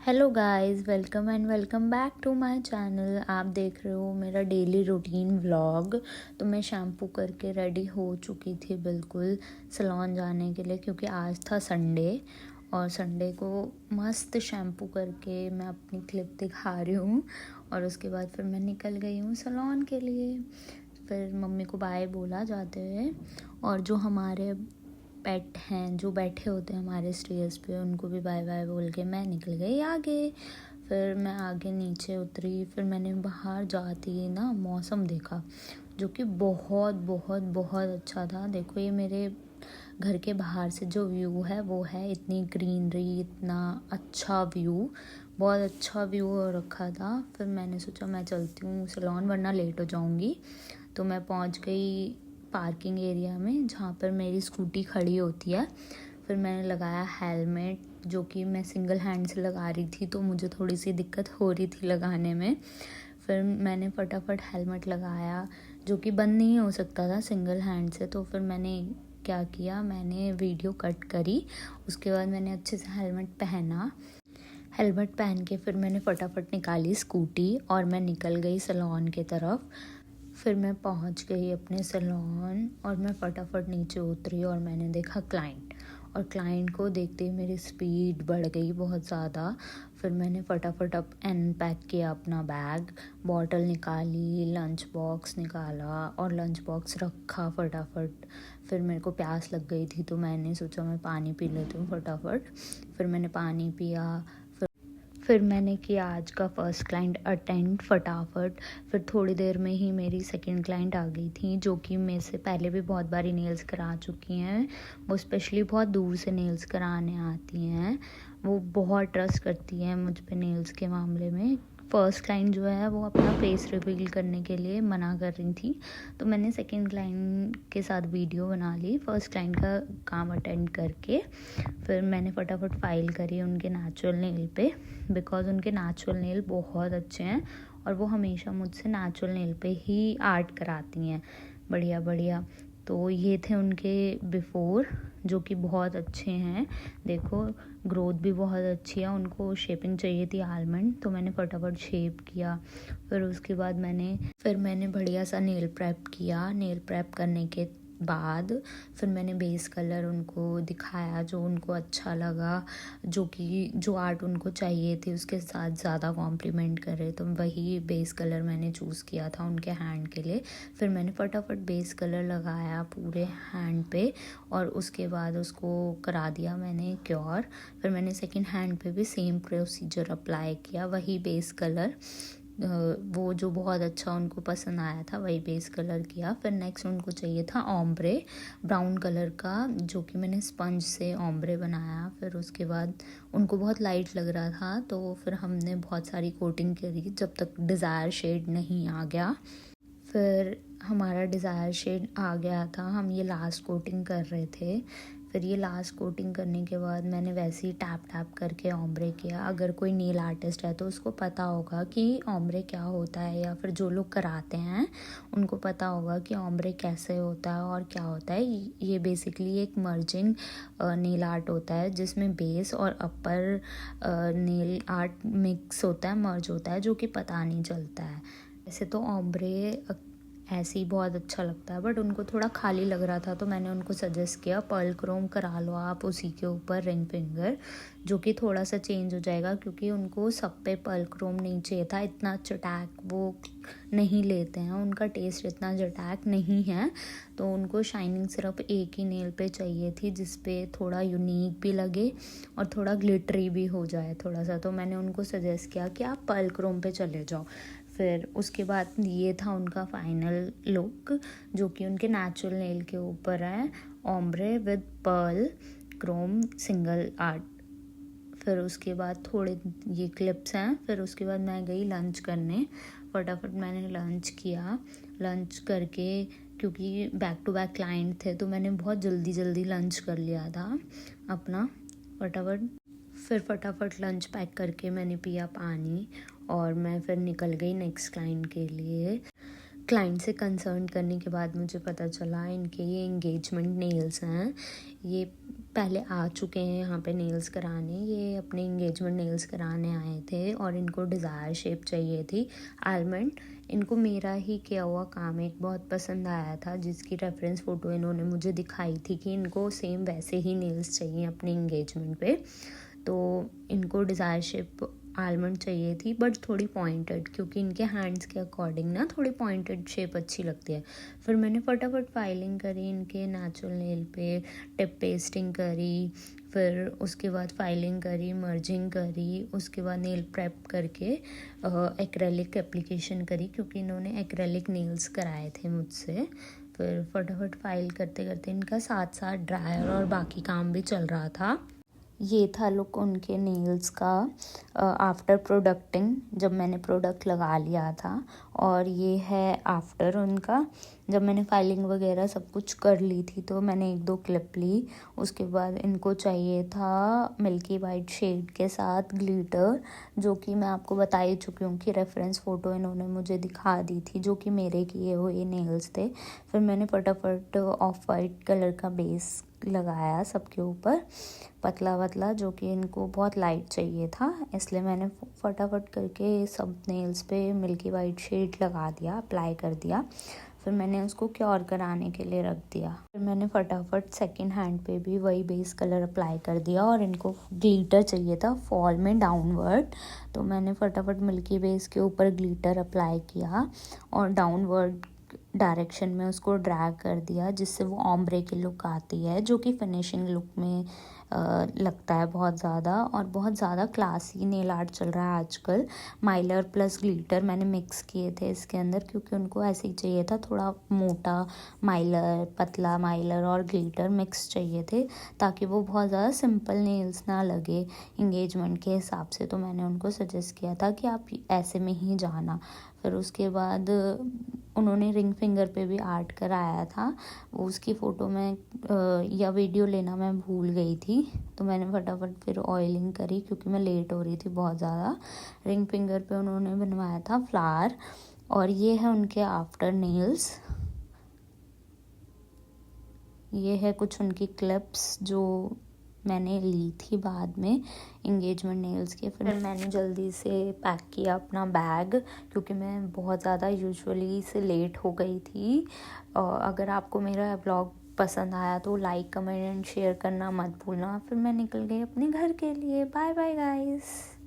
Hello guys, welcome and welcome back to my channel. आप देख रहे हो मेरा डेली रूटीन व्लॉग। तो मैं शैम्पू करके रेडी हो चुकी थी बिल्कुल सैलून जाने के लिए, क्योंकि आज था संडे और संडे को मस्त शैम्पू करके मैं अपनी क्लिप दिखा रही हूँ। और उसके बाद फिर मैं निकल गई हूँ सैलून के लिए। फिर मम्मी को बाय बोला जाते हुए, और जो हमारे पेट हैं जो बैठे होते हैं हमारे स्टेयर्स पे, उनको भी बाय बाय बोल के मैं निकल गई आगे। फिर मैं आगे नीचे उतरी। फिर मैंने बाहर जाती ही ना मौसम देखा, जो कि बहुत बहुत बहुत अच्छा था। देखो, ये मेरे घर के बाहर से जो व्यू है वो है, इतनी ग्रीनरी, इतना अच्छा व्यू, बहुत अच्छा व्यू हो रखा था। फिर मैंने सोचा मैं चलती हूँ सैलून, वरना लेट हो जाऊँगी। तो मैं पहुँच गई पार्किंग एरिया में, जहाँ पर मेरी स्कूटी खड़ी होती है। फिर मैंने लगाया हेलमेट, जो कि मैं सिंगल हैंड से लगा रही थी, तो मुझे थोड़ी सी दिक्कत हो रही थी लगाने में। फिर मैंने फटाफट हेलमेट लगाया, जो कि बंद नहीं हो सकता था सिंगल हैंड से। तो फिर मैंने क्या किया, मैंने वीडियो कट करी। उसके बाद मैंने अच्छे से हेलमेट पहना। हेलमेट पहन के फिर मैंने फटाफट निकाली स्कूटी और मैं निकल गई सैलून की तरफ। फिर मैं पहुंच गई अपने सैलून और मैं फटाफट नीचे उतरी और मैंने देखा क्लाइंट। और क्लाइंट को देखते ही मेरी स्पीड बढ़ गई बहुत ज़्यादा। फिर मैंने फटाफट अनपैक किया अपना बैग, बॉटल निकाली, लंच बॉक्स निकाला और लंच बॉक्स रखा फटाफट। फिर मेरे को प्यास लग गई थी, तो मैंने सोचा मैं पानी पी लेती हूँ फटाफट। फिर मैंने पानी पिया। फिर मैंने किया आज का फर्स्ट क्लाइंट अटेंड फटाफट। फिर थोड़ी देर में ही मेरी सेकंड क्लाइंट आ गई थी, जो कि मेरे से पहले भी बहुत बारी नेल्स करा चुकी हैं। वो स्पेशली बहुत दूर से नेल्स कराने आती हैं। वो बहुत ट्रस्ट करती हैं मुझ पे नेल्स के मामले में। फ़र्स्ट क्लाइंट जो है वो अपना फेस रिवील करने के लिए मना कर रही थी, तो मैंने सेकंड क्लाइंट के साथ वीडियो बना ली फ़र्स्ट क्लाइंट का काम अटेंड करके। फिर मैंने फटाफट फाइल करी उनके नेचुरल नेल पे, बिकॉज़ उनके नेचुरल नेल बहुत अच्छे हैं और वो हमेशा मुझसे नेचुरल नेल पे ही आर्ट कराती हैं, बढ़िया बढ़िया। तो ये थे उनके बिफ़ोर, जो कि बहुत अच्छे हैं। देखो, ग्रोथ भी बहुत अच्छी है। उनको शेपिंग चाहिए थी आलमंड, तो मैंने फटाफट शेप किया। फिर मैंने बढ़िया सा नेल प्रेप किया। नेल प्रेप करने के बाद फिर मैंने बेस कलर उनको दिखाया, जो उनको अच्छा लगा, जो आर्ट उनको चाहिए थी उसके साथ ज़्यादा कॉम्प्लीमेंट करे, तो वही बेस कलर मैंने चूज़ किया था उनके हैंड के लिए। फिर मैंने फटाफट बेस कलर लगाया पूरे हैंड पे और उसके बाद उसको करा दिया मैंने क्योर। फिर मैंने सेकंड हैंड पे भी सेम प्रोसीजर अप्लाई किया, वही बेस कलर, वो जो बहुत अच्छा उनको पसंद आया था वही बेस कलर किया। फिर नेक्स्ट उनको चाहिए था ओम्ब्रे ब्राउन कलर का, जो कि मैंने स्पंज से ओम्ब्रे बनाया। फिर उसके बाद उनको बहुत लाइट लग रहा था, तो फिर हमने बहुत सारी कोटिंग करी जब तक डिज़ायर शेड नहीं आ गया। फिर हमारा डिज़ायर शेड आ गया था, हम ये लास्ट कोटिंग कर रहे थे। फिर ये लास्ट कोटिंग करने के बाद मैंने वैसे ही टैप टैप करके ओम्ब्रे किया। अगर कोई नेल आर्टिस्ट है तो उसको पता होगा कि ओम्ब्रे क्या होता है, या फिर जो लोग कराते हैं उनको पता होगा कि ओम्ब्रे कैसे होता है और क्या होता है। ये बेसिकली एक मर्जिंग नेल आर्ट होता है, जिसमें बेस और अपर नेल आर्ट मिक्स होता है, मर्ज होता है, जो कि पता नहीं चलता है। वैसे तो ओम्ब्रे ऐसे ही बहुत अच्छा लगता है, बट उनको थोड़ा खाली लग रहा था, तो मैंने उनको सजेस्ट किया पर्ल क्रोम करा लो आप उसी के ऊपर रिंग फिंगर, जो कि थोड़ा सा चेंज हो जाएगा, क्योंकि उनको सब पे पर्ल क्रोम नहीं चाहिए था। इतना चटैक वो नहीं लेते हैं, उनका टेस्ट इतना चटैक नहीं है, तो उनको शाइनिंग सिर्फ एक ही नेल पे चाहिए थी, जिस पे थोड़ा यूनिक भी लगे और थोड़ा ग्लिटरी भी हो जाए थोड़ा सा। तो मैंने उनको सजेस्ट किया कि आप पर्ल क्रोम पे चले जाओ। फिर उसके बाद ये था उनका फाइनल लुक, जो कि उनके नेचुरल नेल के ऊपर है, ombre with Perl Chrome single art. फिर उसके बाद थोड़े ये क्लिप्स हैं। फिर उसके बाद मैं गई लंच करने, फटाफट मैंने लंच किया। लंच करके, क्योंकि बैक टू बैक क्लाइंट थे, तो मैंने बहुत जल्दी जल्दी लंच कर लिया था अपना फटाफट। फिर फटाफट लंच पैक करके मैंने पिया पानी और मैं फिर निकल गई नेक्स्ट क्लाइंट के लिए। क्लाइंट से कंसर्न करने के बाद मुझे पता चला इनके ये इंगेजमेंट नेल्स हैं। ये पहले आ चुके हैं यहाँ पे नेल्स कराने। ये अपने इंगेजमेंट नेल्स कराने आए थे और इनको डिज़ायर शेप चाहिए थी, आलमंड। इनको मेरा ही किया हुआ काम एक बहुत पसंद आया था, जिसकी रेफरेंस फ़ोटो इन्होंने मुझे दिखाई थी कि इनको सेम वैसे ही नेल्स चाहिए अपने इंगेजमेंट पे। तो इनको डिज़ायर शेप आलमंड चाहिए थी, बट थोड़ी पॉइंटेड, क्योंकि इनके हैंड्स के अकॉर्डिंग ना थोड़ी पॉइंटेड शेप अच्छी लगती है। फिर मैंने फटाफट फाइलिंग करी इनके नेचुरल नेल पे, टिप पेस्टिंग करी, फिर उसके बाद फाइलिंग करी, मर्जिंग करी, उसके बाद नेल प्रेप करके एक्रेलिक एप्लीकेशन करी, क्योंकि इन्होंने एक्रेलिक नेल्स कराए थे मुझसे। फिर फटाफट फाइल करते करते इनका साथ साथ ड्रायर और बाकी काम भी चल रहा था। ये था लुक उनके नेल्स का आफ्टर प्रोडक्टिंग, जब मैंने प्रोडक्ट लगा लिया था। और ये है आफ्टर उनका, जब मैंने फाइलिंग वगैरह सब कुछ कर ली थी तो मैंने 1-2 क्लिप ली। उसके बाद इनको चाहिए था मिल्की वाइट शेड के साथ ग्लिटर, जो कि मैं आपको बता ही चुकी हूँ कि रेफरेंस फ़ोटो इन्होंने मुझे दिखा दी थी, जो कि मेरे किए हुए नेल्स थे। फिर मैंने फटाफट ऑफ वाइट कलर का बेस लगाया सबके ऊपर, पतला पतला, जो कि इनको बहुत लाइट चाहिए था, इसलिए मैंने फटाफट करके सब नेल्स पे मिल्की वाइट शेड लगा दिया, अप्लाई कर दिया। फिर मैंने उसको क्योर कराने के लिए रख दिया। फिर मैंने फटाफट सेकंड हैंड पे भी वही बेस कलर अप्लाई कर दिया, और इनको ग्लिटर चाहिए था फॉल में डाउनवर्ड, तो मैंने फटाफट मिल्की बेस के ऊपर ग्लिटर अप्लाई किया और डाउनवर्ड डायरेक्शन में उसको ड्रैग कर दिया, जिससे वो ऑम्ब्रे की लुक आती है, जो कि फिनिशिंग लुक में लगता है बहुत ज़्यादा, और बहुत ज़्यादा क्लासी नेल आर्ट चल रहा है आजकल। माइलर प्लस ग्लिटर मैंने मिक्स किए थे इसके अंदर, क्योंकि उनको ऐसे ही चाहिए था, थोड़ा मोटा माइलर, पतला माइलर और ग्लिटर मिक्स चाहिए थे, ताकि वो बहुत ज़्यादा सिंपल नेल्स ना लगे इंगेजमेंट के हिसाब से। तो मैंने उनको सजेस्ट किया था कि आप ऐसे में ही जाना। फिर उसके बाद उन्होंने रिंग फिंगर पे भी आर्ट कराया था, उसकी फ़ोटो में या वीडियो लेना मैं भूल गई थी, तो मैंने फटाफट फिर ऑयलिंग करी, क्योंकि मैं लेट हो रही थी बहुत ज़्यादा। रिंग फिंगर पे उन्होंने बनवाया था फ्लावर, और ये है उनके आफ्टर नेल्स। ये है कुछ उनकी क्लिप्स जो मैंने ली थी बाद में इंगेजमेंट नेल्स के। फिर मैंने जल्दी से पैक किया अपना बैग, क्योंकि मैं बहुत ज़्यादा यूजुअली से लेट हो गई थी। अगर आपको मेरा ब्लॉग पसंद आया तो लाइक, कमेंट एंड शेयर करना मत भूलना। फिर मैं निकल गई अपने घर के लिए। Bye bye guys.